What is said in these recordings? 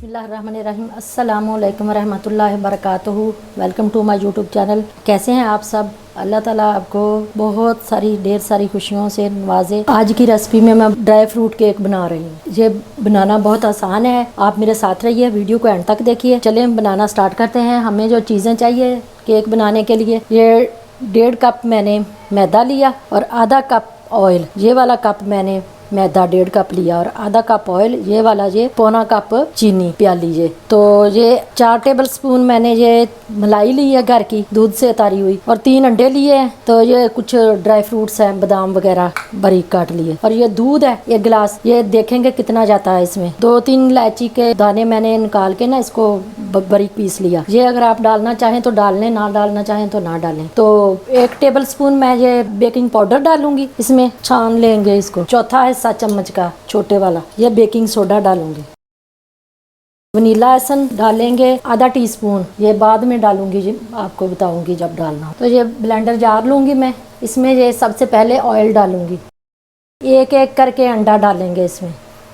बिस्मिल्लाहिर्रहमानिर्रहीम अस्सलामुअलैकुम रहमतुल्लाहि वबरकातुहू। Welcome to my YouTube channel. कैसे हैं आप सब? अल्लाह ताला आपको बहुत सारी ढेर सारी खुशियों से नवाजे। आज की रेसिपी में मैं ड्राई फ्रूट केक बना रही हूँ। ये बनाना बहुत आसान है, आप मेरे साथ रहिए, वीडियो को एंड तक देखिए। चलिए हम बनाना स्टार्ट करते हैं। हमें जो चीज़ें चाहिए केक बनाने के लिए, ये 1.5 कप मैंने मैदा लिया और आधा कप ऑयल। ये वाला कप मैंने मैदा 1.5 कप लिया और आधा कप ऑयल, ये वाला ये पौना कप चीनी प्याली ये। तो ये 4 टेबल स्पून मैंने ये मलाई ली है घर की, दूध से उतारी हुई, और 3 अंडे लिए हैं। तो ये कुछ ड्राई फ्रूट्स हैं, बादाम वगैरह बारीक काट लिए, और ये दूध है 1 गिलास। ये देखेंगे कितना जाता है इसमें। 2-3 इलायची के दाने मैंने निकाल के ना इसको बारीक पीस लिया। ये अगर आप डालना चाहें तो डाल लें, ना डालना चाहें तो ना डालें। तो 1 टेबल स्पून मैं ये बेकिंग पाउडर डालूंगी इसमें, छान लेंगे इसको। चौथा हिस्सा चम्मच का छोटे वाला ये बेकिंग सोडा डालूंगी। वनीला एसेंस डालेंगे आधा टीस्पून, ये बाद में डालूंगी जी, आपको बताऊंगी जब डालना हो। तो ये ब्लेंडर जार लूंगी मैं, इसमें ये सबसे पहले ऑयल डालूंगी। एक एक करके अंडा डालेंगे इसमें।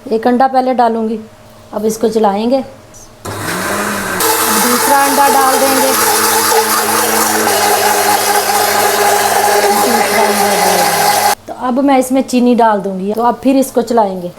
1 अंडा पहले डालूंगी, अब इसको चलाएंगे। दूसरा अंडा डाल देंगे, तो अब मैं इसमें चीनी डाल दूंगी। तो अब फिर इसको चलाएंगे,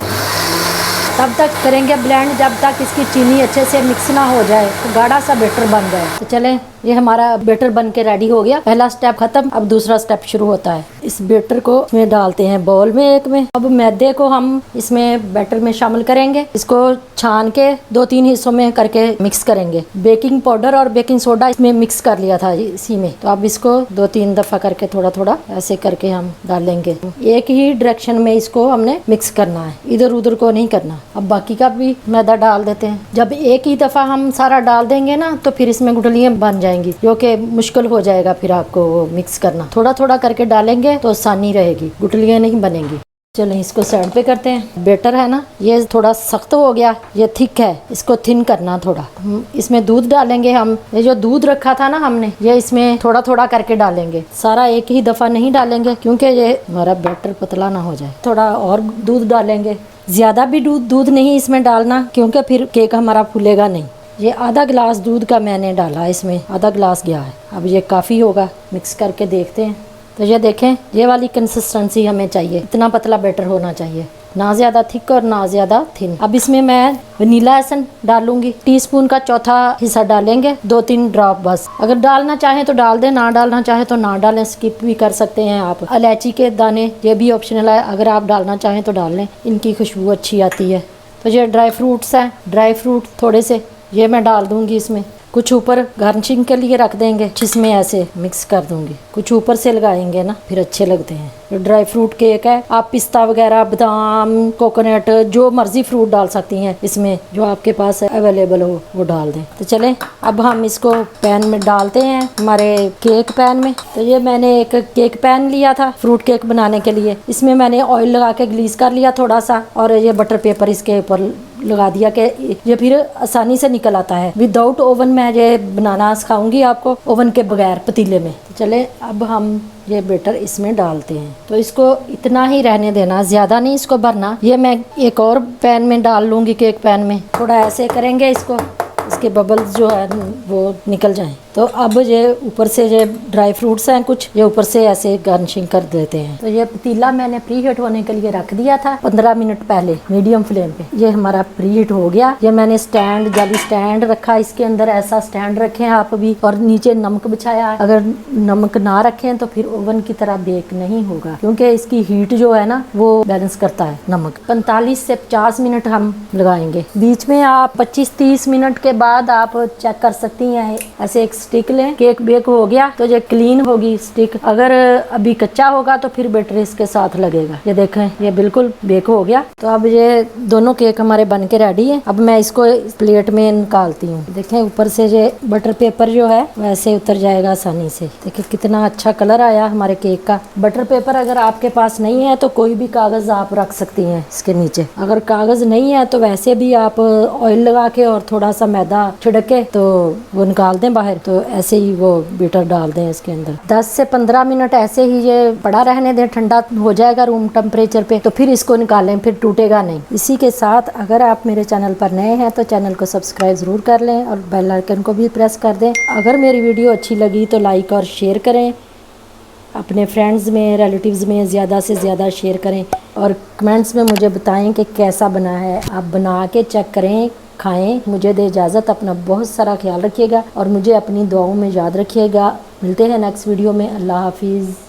तब तक करेंगे ब्लेंड जब तक इसकी चीनी अच्छे से मिक्स ना हो जाए, तो गाढ़ा सा बैटर बन जाए। तो चलें, ये हमारा बैटर बन के रेडी हो गया। पहला स्टेप खत्म, अब दूसरा स्टेप शुरू होता है। इस बैटर को इसमें डालते हैं बाउल में एक में। अब मैदे को हम इसमें बैटर में शामिल करेंगे। इसको छान के 2-3 हिस्सों में करके मिक्स करेंगे। बेकिंग पाउडर और बेकिंग सोडा इसमें मिक्स कर लिया था इसी में। तो अब इसको 2-3 दफा करके थोड़ा थोड़ा ऐसे करके हम डालेंगे। एक ही डायरेक्शन में इसको हमने मिक्स करना है, इधर उधर को नहीं करना। अब बाकी का भी मैदा डाल देते हैं। जब एक ही दफा हम सारा डाल देंगे ना, तो फिर इसमें गुठलियां बन जाएंगी, जो कि मुश्किल हो जाएगा फिर आपको वो मिक्स करना। थोड़ा थोड़ा करके डालेंगे तो आसानी रहेगी, गुठलियां नहीं बनेंगी। चलो इसको साइड पे करते हैं। बैटर है ना, ये थोड़ा सख्त हो गया, ये थिक है, इसको थिन करना थोड़ा। इसमें दूध डालेंगे हम। ये जो दूध रखा था ना हमने, ये इसमें थोड़ा थोड़ा करके डालेंगे। सारा एक ही दफा नहीं डालेंगे, क्योंकि ये हमारा बैटर पतला ना हो जाए। थोड़ा और दूध डालेंगे। ज्यादा भी दूध नहीं इसमें डालना, क्योंकि फिर केक हमारा फूलेगा नहीं। ये आधा गिलास दूध का मैंने डाला, इसमें आधा गिलास गया है। अब ये काफ़ी होगा, मिक्स करके देखते हैं। तो ये देखें, ये वाली कंसिस्टेंसी हमें चाहिए, इतना पतला बैटर होना चाहिए, ना ज़्यादा थिक और ना ज़्यादा थिन। अब इसमें मैं वनीला एसेंस डालूंगी, टीस्पून का चौथा हिस्सा डालेंगे, 2-3 ड्रॉप बस। अगर डालना चाहें तो डाल दें, ना डालना चाहें तो ना डालें, स्किप भी कर सकते हैं आप। इलायची के दाने ये भी ऑप्शनल है, अगर आप डालना चाहें तो डाल लें, इनकी खुशबू अच्छी आती है। तो ये ड्राई फ्रूट्स हैं, ड्राई फ्रूट थोड़े से ये मैं डाल दूंगी इसमें। कुछ ऊपर गार्निशिंग के लिए रख देंगे, जिसमें ऐसे मिक्स कर दूंगी। कुछ ऊपर से लगाएंगे ना, फिर अच्छे लगते हैं। तो ड्राई फ्रूट केक है, आप पिस्ता वगैरह, बादाम, कोकोनट, जो मर्जी फ्रूट डाल सकती हैं इसमें, जो आपके पास अवेलेबल हो वो डाल दें। तो चलें, अब हम इसको पैन में डालते हैं, हमारे केक पैन में। तो ये मैंने एक केक पैन लिया था फ्रूट केक बनाने के लिए। इसमें मैंने ऑयल लगा के ग्रीस कर लिया थोड़ा सा, और ये बटर पेपर इसके ऊपर लगा दिया कि ये फिर आसानी से निकल आता है। विदाउट ओवन मैं ये बनाना सिखाऊंगी आपको, ओवन के बगैर पतीले में। तो चले, अब हम ये बैटर इसमें डालते हैं। तो इसको इतना ही रहने देना, ज्यादा नहीं इसको भरना। ये मैं एक और पैन में डाल लूंगी, केक पैन में। थोड़ा ऐसे करेंगे इसको, इसके बबल्स जो है वो निकल जाएं। तो अब ये ऊपर से ये ड्राई फ्रूट्स हैं कुछ, ये ऊपर से ऐसे गार्निशिंग कर देते हैं। तो ये पतीला मैंने प्री हीट होने के लिए रख दिया था 15 मिनट पहले मीडियम फ्लेम पे। ये हमारा प्री हीट हो गया। ये मैंने स्टैंड, जाली स्टैंड रखा इसके अंदर, ऐसा स्टैंड रखें आप भी, और नीचे नमक बिछाया। अगर नमक ना रखें तो फिर ओवन की तरह बेक नहीं होगा, क्योंकि इसकी हीट जो है ना वो बैलेंस करता है नमक। 45 से 50 मिनट हम लगाएंगे। बीच में आप 25-30 मिनट के बाद आप चेक कर सकती हैं। ऐसे एक स्टिक लें, केक बेक हो गया तो ये क्लीन होगी स्टिक। अगर अभी कच्चा होगा तो फिर बैटर इसके साथ लगेगा। ये देखें, ये बिल्कुल बेक हो गया। तो अब ये दोनों केक हमारे बन के रेडी है। अब मैं इसको प्लेट में निकालती हूँ। देखें, ऊपर से ये बटर पेपर जो है वैसे उतर जाएगा आसानी से। देखिए कितना अच्छा कलर आया हमारे केक का। बटर पेपर अगर आपके पास नहीं है तो कोई भी कागज आप रख सकती हैं इसके नीचे। अगर कागज नहीं है तो वैसे भी आप ऑयल लगा के और थोड़ा सा मैदा छिड़क के तो वो निकाल दें बाहर, तो ऐसे ही वो बीटर डाल दें इसके अंदर। 10 से 15 मिनट ऐसे ही ये पड़ा रहने दें, ठंडा हो जाएगा रूम टेम्परेचर पे, तो फिर इसको निकालें, फिर टूटेगा नहीं। इसी के साथ अगर आप मेरे चैनल पर नए हैं तो चैनल को सब्सक्राइब ज़रूर कर लें और बेल आइकन को भी प्रेस कर दें। अगर मेरी वीडियो अच्छी लगी तो लाइक और शेयर करें, अपने फ्रेंड्स में, रिलेटिव्स में ज़्यादा से ज़्यादा शेयर करें और कमेंट्स में मुझे बताएं कि कैसा बना है। आप बना के चेक करें, खाएं। मुझे दे इजाज़त, अपना बहुत सारा ख्याल रखिएगा और मुझे अपनी दुआओं में याद रखिएगा। मिलते हैं नेक्स्ट वीडियो में। अल्लाह हाफिज़।